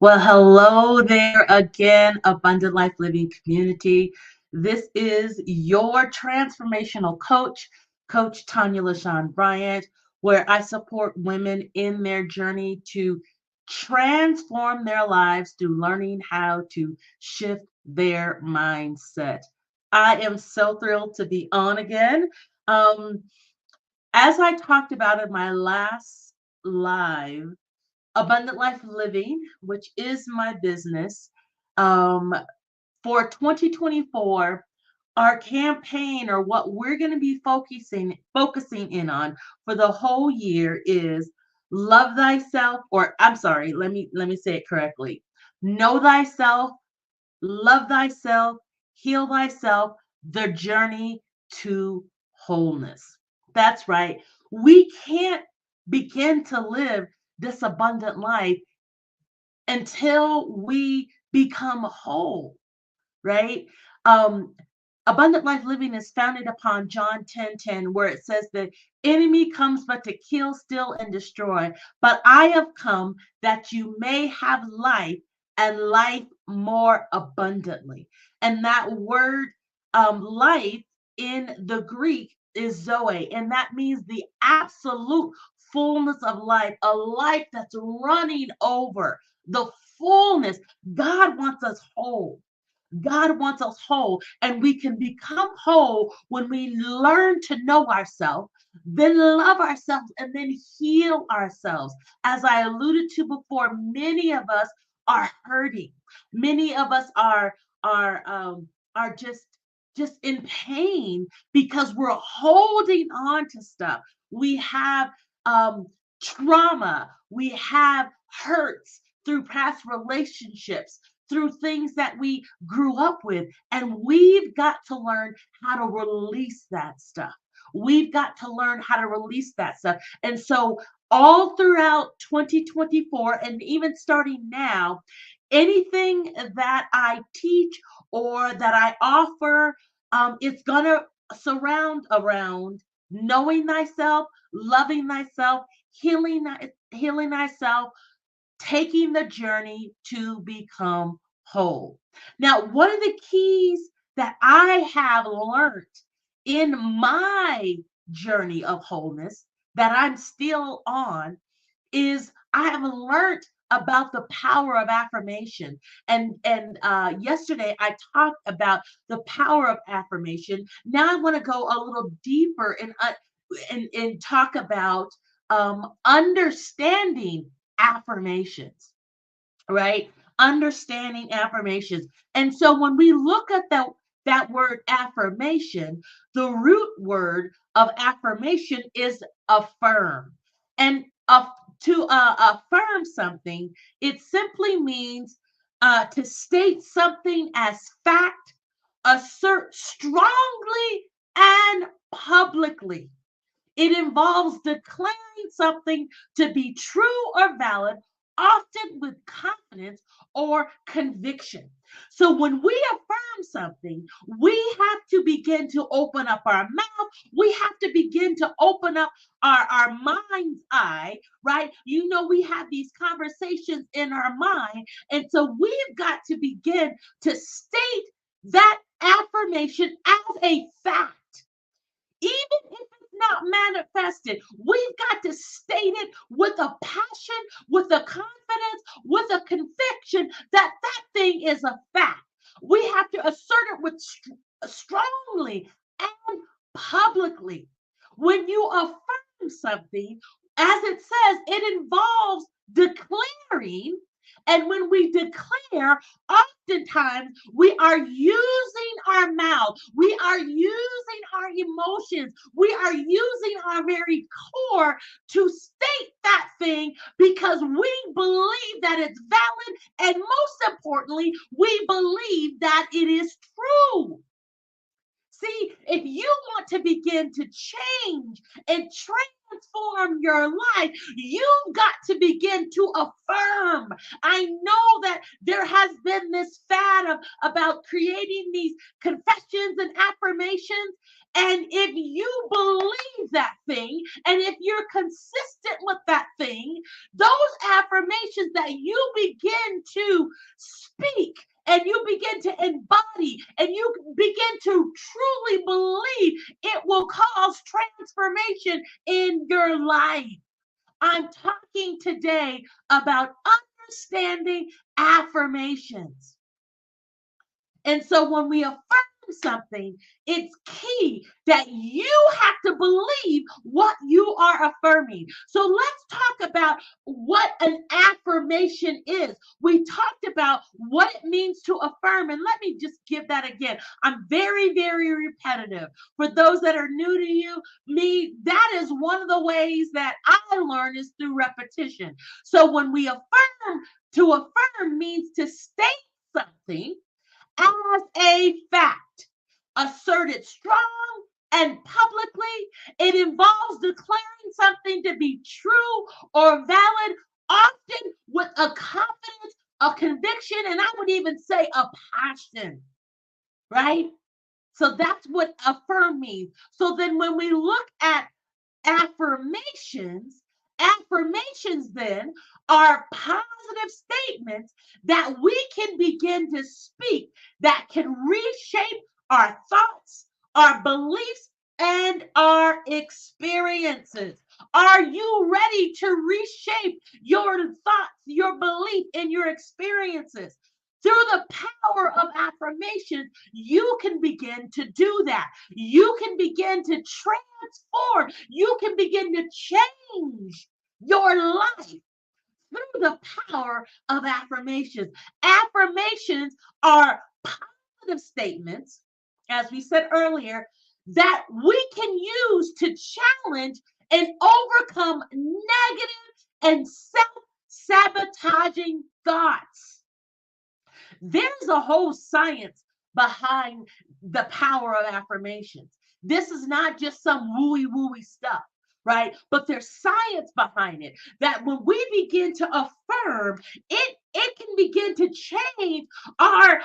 Well, hello there again, Abundant Life Living community. This is your transformational coach, Coach Tonya LaShawn Bryant, where I support women in their journey to transform their lives through learning how to shift their mindset. I am so thrilled to be on again. Um, as I talked about in my last live, Abundant Life Living, which is my business, um, for 2024, our campaign or what we're going to be focusing in on for the whole year is love thyself, or I'm sorry, let me say it correctly. Know thyself, love thyself, heal thyself, the journey to wholeness. That's right. We can't begin to live this abundant life until we become whole, right? Um, Abundant life living is founded upon John 10:10, where it says the enemy comes but to kill, steal, and destroy. But I have come that you may have life and life more abundantly. And that word life in the Greek is Zoe, and that means the absolute fullness of life, a life that's running over, the fullness. God wants us whole. God wants us whole, and we can become whole when we learn to know ourselves, then love ourselves, and then heal ourselves. As I alluded to before, many of us are hurting. Many of us are just in pain because we're holding on to stuff. We have um, trauma. We have hurts through past relationships, through things that we grew up with. And we've got to learn how to release that stuff. We've got to learn how to release that stuff. And so, all throughout 2024, and even starting now, anything that I teach or that I offer, it's going to surround around knowing thyself, loving thyself, healing thyself, taking the journey to become whole. Now, one of the keys that I have learned in my journey of wholeness that I'm still on is I have learned about the power of affirmation. And yesterday I talked about the power of affirmation. Now I want to go a little deeper and talk about understanding affirmations, right? Understanding affirmations. And so when we look at that word affirmation, the root word of affirmation is affirm. And to affirm something, it simply means to state something as fact, assert strongly and publicly. It involves declaring something to be true or valid, often with confidence or conviction. So when we affirm something, we have to begin to open up our mouth. We have to begin to open up our mind's eye, right? You know, we have these conversations in our mind. And so we've got to begin to state that affirmation as a fact. Even if it's not manifested, we've got to state it with a passion, with a confidence, with a conviction that that thing is a fact. We have to assert it with strongly and publicly. When you affirm something, as it says, it involves declaring. And when we declare, oftentimes we are using our mouth, we are using our emotions, we are using our very core to state that thing because we believe that it's valid. And most importantly, we believe that it is true. See, if you want to begin to change and transform your life, you've got to begin to affirm. I know that there has been this fad about creating these confessions and affirmations. And if you believe that thing, and if you're consistent with that thing, those affirmations that you begin to speak and you begin to embody and you begin to truly believe, it will cause transformation in your life. I'm talking today about understanding affirmations. And so when we affirm something, it's key that you have to believe what you are affirming. So let's talk about what an affirmation is. We talked about what it means to affirm, and let me just give that again. I'm very, very repetitive. For those that are new to me, that is one of the ways that I learn is through repetition. So when we affirm, to affirm means to state something as a fact, asserted strong and publicly. It involves declaring something to be true or valid, often with a confidence, a conviction, and I would even say a passion, right? So that's what affirm means. So then when we look at affirmations, affirmations then are positive statements that we can begin to speak that can reshape our thoughts, our beliefs, and our experiences. Are you ready to reshape your thoughts, your belief, and your experiences? Through the power of affirmation, you can begin to do that. You can begin to transform. You can begin to change your life through the power of affirmations. Affirmations are positive statements, as we said earlier, that we can use to challenge and overcome negative and self-sabotaging thoughts. There's a whole science behind the power of affirmations. This is not just some wooey wooey stuff, right? But there's science behind it that when we begin to affirm, it can begin to change our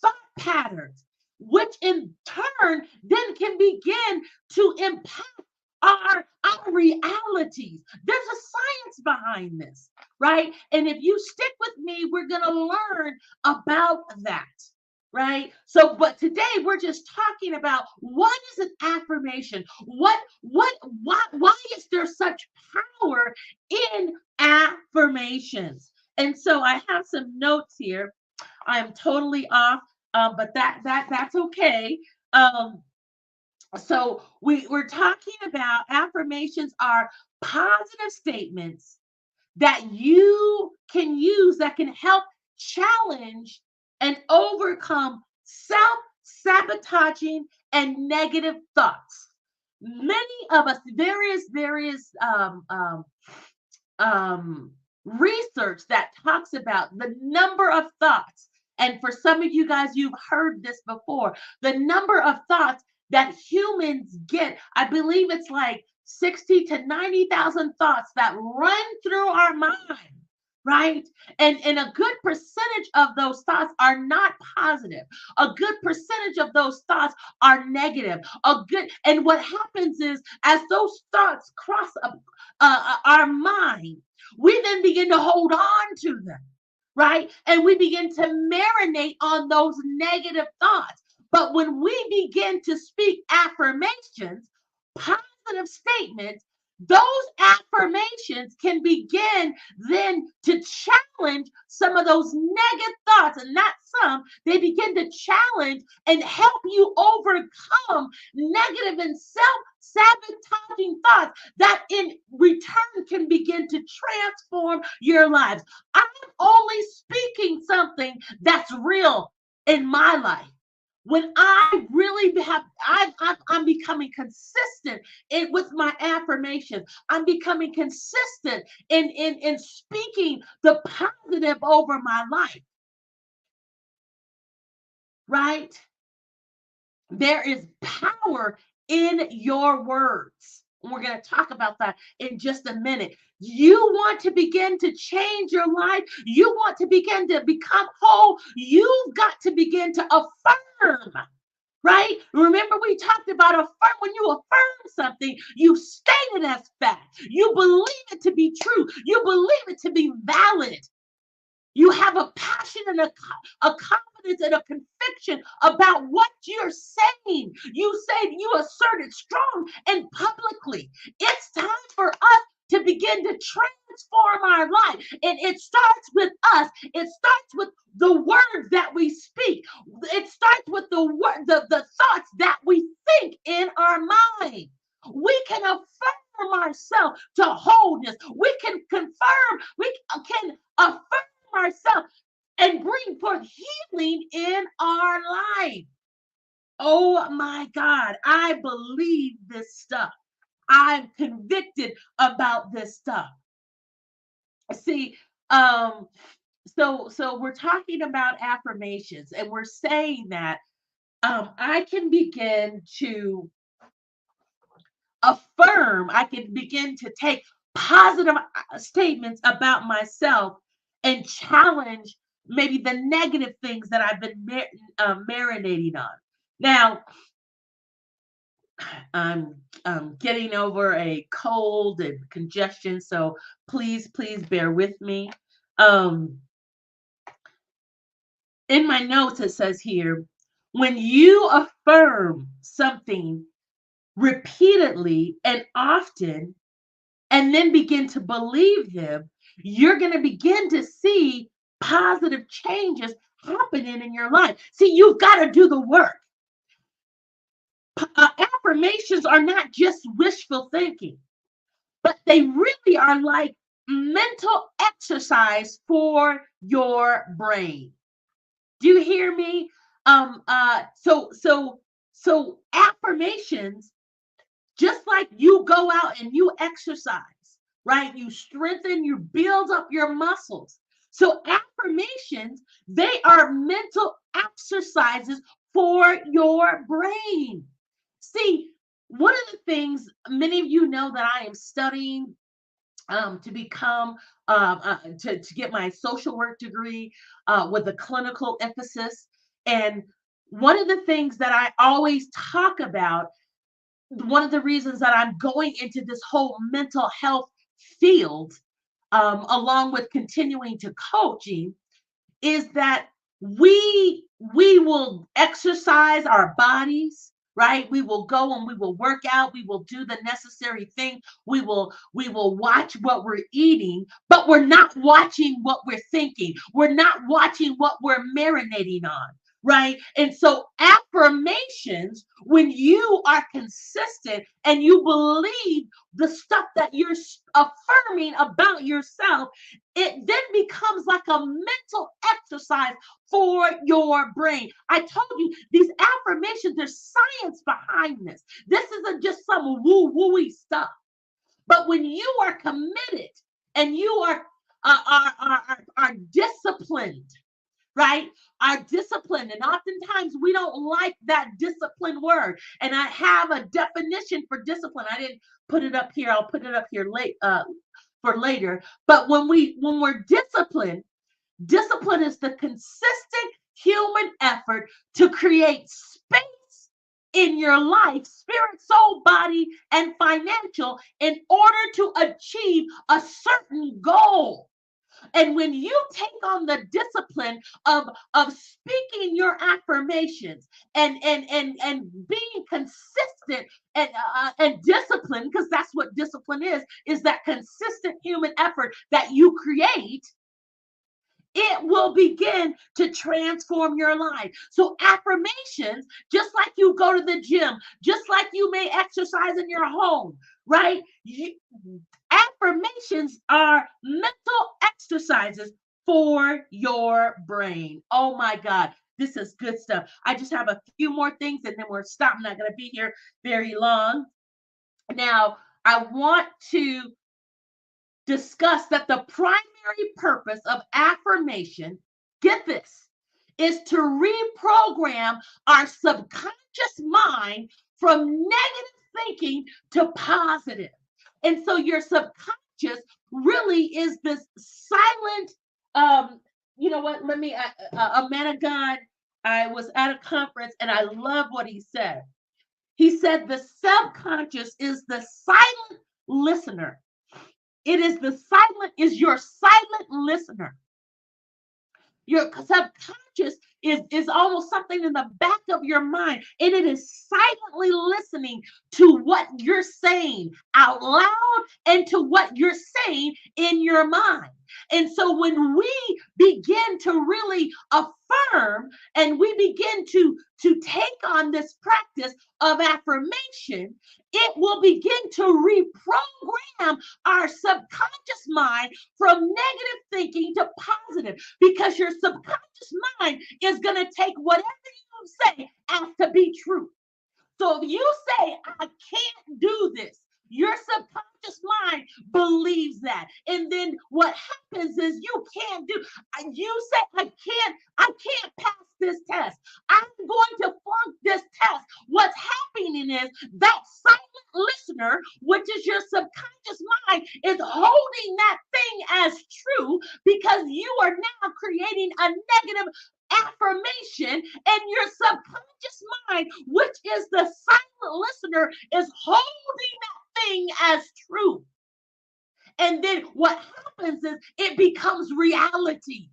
thought patterns, which in turn then can begin to impact our realities. There's a science behind this, right? And if you stick with me, we're going to learn about that, right? So, but today we're just talking about what is an affirmation? Why is there such power in affirmations? And so I have some notes here. I am totally off, but that's okay. Um, so we're talking about affirmations are positive statements that you can use that can help challenge and overcome self-sabotaging and negative thoughts. Many of us, various research that talks about the number of thoughts. And for some of you guys, you've heard this before. The number of thoughts that humans get, I believe it's like 60 to 90,000 thoughts that run through our mind, right? And a good percentage of those thoughts are not positive. A good percentage of those thoughts are negative. And what happens is as those thoughts cross our mind, we then begin to hold on to them, right? And we begin to marinate on those negative thoughts. But when we begin to speak affirmations, positive statements, those affirmations can begin then to challenge some of those negative thoughts, and not some, they begin to challenge and help you overcome negative and self-sabotaging thoughts that in return can begin to transform your lives. I'm only speaking something that's real in my life. When I really I'm becoming consistent with my affirmations. I'm becoming consistent in speaking the positive over my life, right? There is power in your words. we're going to talk about that in just a minute. You want to begin to change your life. You want to begin to become whole. You've got to begin to affirm. Right? Remember, we talked about affirm. When you affirm something, you state it as fact. You believe it to be true. You believe it to be valid. You have a passion and a confidence and a conviction about what you're saying. You say you assert it strong and publicly. It's time for us to begin to transform our life. And it starts with us. It starts with the words that we speak. It starts with the thoughts that we think in our mind. We can affirm ourselves to wholeness. We can confirm, we can affirm ourselves and bring forth healing in our life. Oh my God, I believe this stuff. I'm convicted about this stuff. See, so we're talking about affirmations, and we're saying that I can begin to affirm, I can begin to take positive statements about myself and challenge maybe the negative things that I've been marinating on. Now, I'm getting over a cold and congestion, so please bear with me. In my notes, it says here, when you affirm something repeatedly and often, and then begin to believe them, you're going to begin to see positive changes happening in your life. See, you've got to do the work. Affirmations are not just wishful thinking, but they really are like mental exercise for your brain. Do you hear me? So affirmations, just like you go out and you exercise, right? You strengthen, you build up your muscles. So affirmations, they are mental exercises for your brain. See, one of the things many of you know that I am studying to become to get my social work degree with a clinical emphasis. And one of the things that I always talk about, one of the reasons that I'm going into this whole mental health field, along with continuing to coaching, is that we will exercise our bodies, right? We will go and we will work out, we will do the necessary thing, we will watch what we're eating, but we're not watching what we're thinking, we're not watching what we're marinating on, right? And so affirmations, when you are consistent and you believe the stuff that you're affirming about yourself, it then becomes like a mental exercise for your brain. I told you these affirmations, there's science behind this. This isn't just some woo-wooey stuff. But when you are committed and you are disciplined, right? Are disciplined. And oftentimes we don't like that discipline word. And I have a definition for discipline. I didn't put it up here. I'll put it up here for later. But when we're disciplined, discipline is the consistent human effort to create space in your life, spirit, soul, body, and financial, in order to achieve a certain goal. And when you take on the discipline of speaking your affirmations and being consistent and disciplined, because that's what discipline is that consistent human effort that you create, it will begin to transform your life. So affirmations, just like you go to the gym, just like you may exercise in your home, right? Affirmations are mental exercises for your brain. Oh my God, this is good stuff. I just have a few more things and then we're stopped. I'm not going to be here very long. Now, I want to discuss that the primary purpose of affirmation, get this, is to reprogram our subconscious mind from negative thinking to positive. And so your subconscious really is this silent, you know what, let me, a man of God, I was at a conference and I love what he said. He said the subconscious is the silent listener. It is your silent listener. Your subconscious is almost something in the back of your mind, and it is silently listening to what you're saying out loud and to what you're saying in your mind. And so when we begin to really affirm and we begin to take on this practice of affirmation, it will begin to reprogram our subconscious mind from negative thinking to positive, because your subconscious mind is going to take whatever you say as to be true. So if you say, I can't do this, your subconscious mind believes that. And then what happens is you say, I can't pass this test. I'm going to flunk this test. What's happening is that silent listener, which is your subconscious mind, is holding that thing as true, because you are now creating a negative affirmation, and your subconscious mind, which is the silent listener, is holding that thing as true. And then what happens is it becomes reality.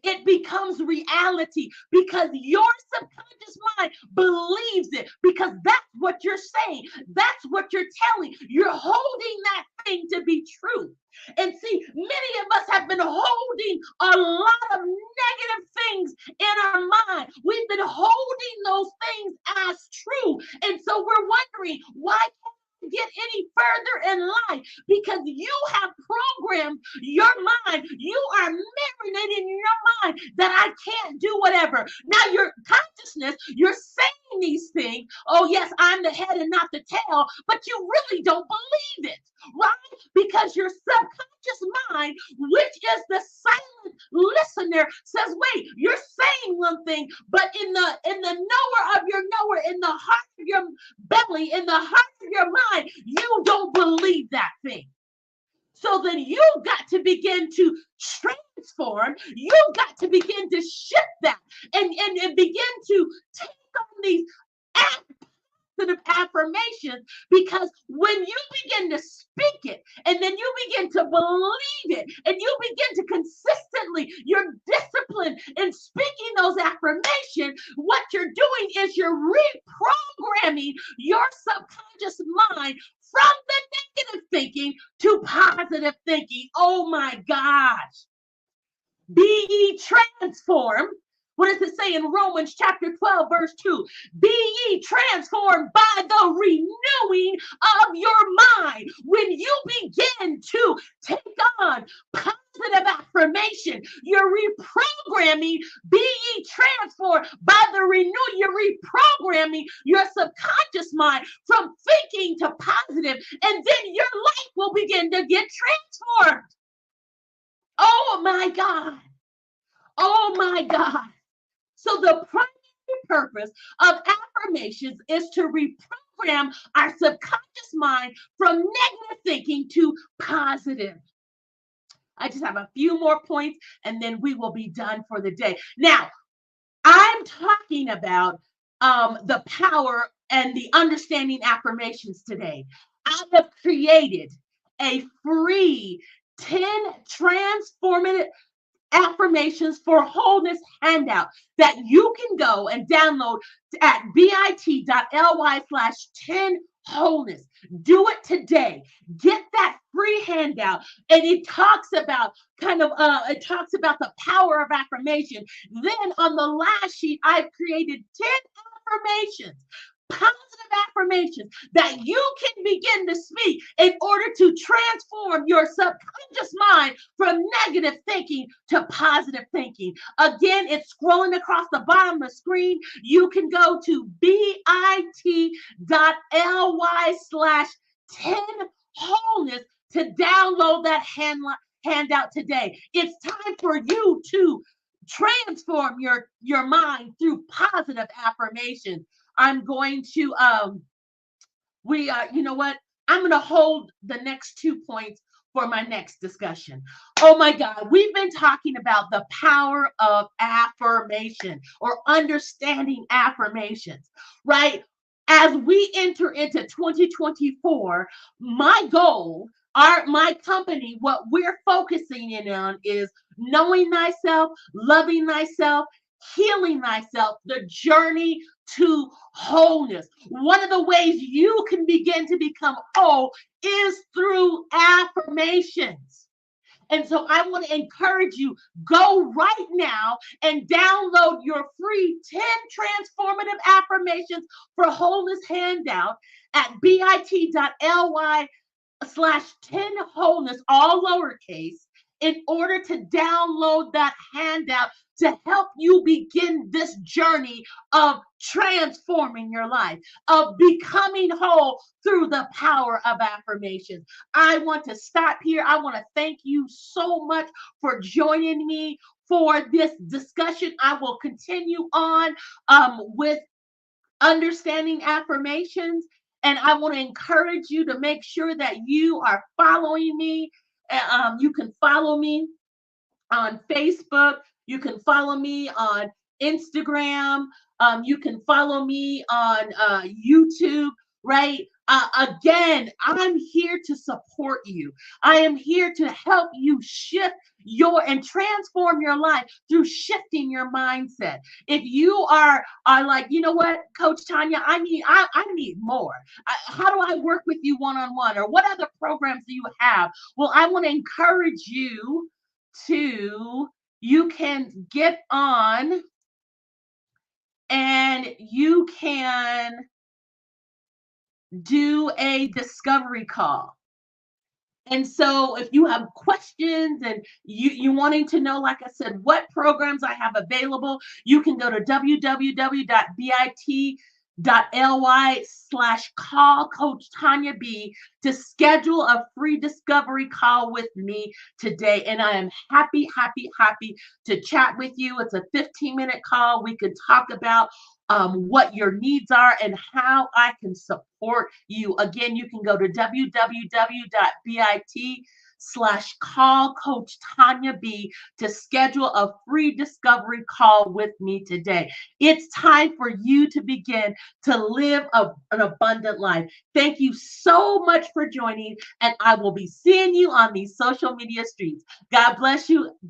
It becomes reality because your subconscious mind believes it, because that's what you're saying. That's what you're telling. You're holding that thing to be true. And see, many of us have been holding a lot of negative things in our mind. We've been holding those things as true. And so we're wondering, why can't we get any further in life? Because you have programmed your mind. You are marinating in your mind that I can't do whatever. Now your consciousness, you're saying these things. Oh yes, I'm the head and not the tail, but you really don't believe it, right? Because your subconscious mind, which is the silent listener, says, wait, you're saying one thing, but in the knower of your knower, in the heart of your belly, in the heart of your mind, you don't believe that thing. So then you've got to begin to transform. You've got to begin to shift that and begin to take on these positive affirmations, because when you begin to speak it and then you begin to believe it and you begin to consistently, you're disciplined in speaking those affirmations, what you're doing is you're reprogramming your subconscious mind from the negative thinking to positive thinking. Oh my gosh. Be ye transformed. What does it say in Romans chapter 12, verse 2? Be ye transformed by the renewing of your mind. When you begin to take on positive affirmation, you're reprogramming. Be ye transformed by the renewing. You're reprogramming your subconscious mind from thinking to positive, and then your life will begin to get transformed. Oh my God. Oh my God. So the primary purpose of affirmations is to reprogram our subconscious mind from negative thinking to positive. I just have a few more points and then we will be done for the day. Now, I'm talking about the power and the understanding affirmations today. I have created a free 10 transformative affirmations for wholeness handout that you can go and download at bit.ly/10wholeness. Do it today. Get that free handout, and it talks about the power of affirmation. Then on the last sheet, I've created 10 affirmations, positive affirmations that you can begin to speak in order to transform your subconscious mind from negative thinking to positive thinking. Again, it's scrolling across the bottom of the screen. You can go to bit.ly/10wholeness to download that handout today. It's time for you to transform your mind through positive affirmations. I'm going to We are, you know what? I'm going to hold the next 2 points for my next discussion. Oh my God, we've been talking about the power of affirmation or understanding affirmations, right? As we enter into 2024, my goal, my company, what we're focusing in on is knowing thyself, loving thyself, healing thyself, the journey to wholeness. One of the ways you can begin to become whole is through affirmations. And so I want to encourage you, go right now and download your free 10 transformative affirmations for wholeness handout at bit.ly/10 wholeness, all lowercase, in order to download that handout to help you begin this journey of transforming your life, of becoming whole through the power of affirmations. I want to stop here. I want to thank you so much for joining me for this discussion. I will continue on with understanding affirmations. And I want to encourage you to make sure that you are following me. You can follow me on Facebook. You can follow me on Instagram. You can follow me on YouTube, right? Again, I'm here to support you. I am here to help you shift and transform your life through shifting your mindset. If you are like, you know what, Coach Tonya, I need more. How do I work with you one-on-one, or what other programs do you have? Well, I want to encourage you to, you can get on and you can do a discovery call. And so if you have questions and you wanting to know, like I said, what programs I have available, you can go to www.bit.ly/call Coach Tonya B to schedule a free discovery call with me today. And I am happy, happy, happy to chat with you. It's a 15-minute call. We could talk about what your needs are and how I can support you. Again, you can go to www.bit/call Coach Tonya B to schedule a free discovery call with me today. It's time for you to begin to live an abundant life. Thank you so much for joining, and I will be seeing you on these social media streets. God bless you. Bye.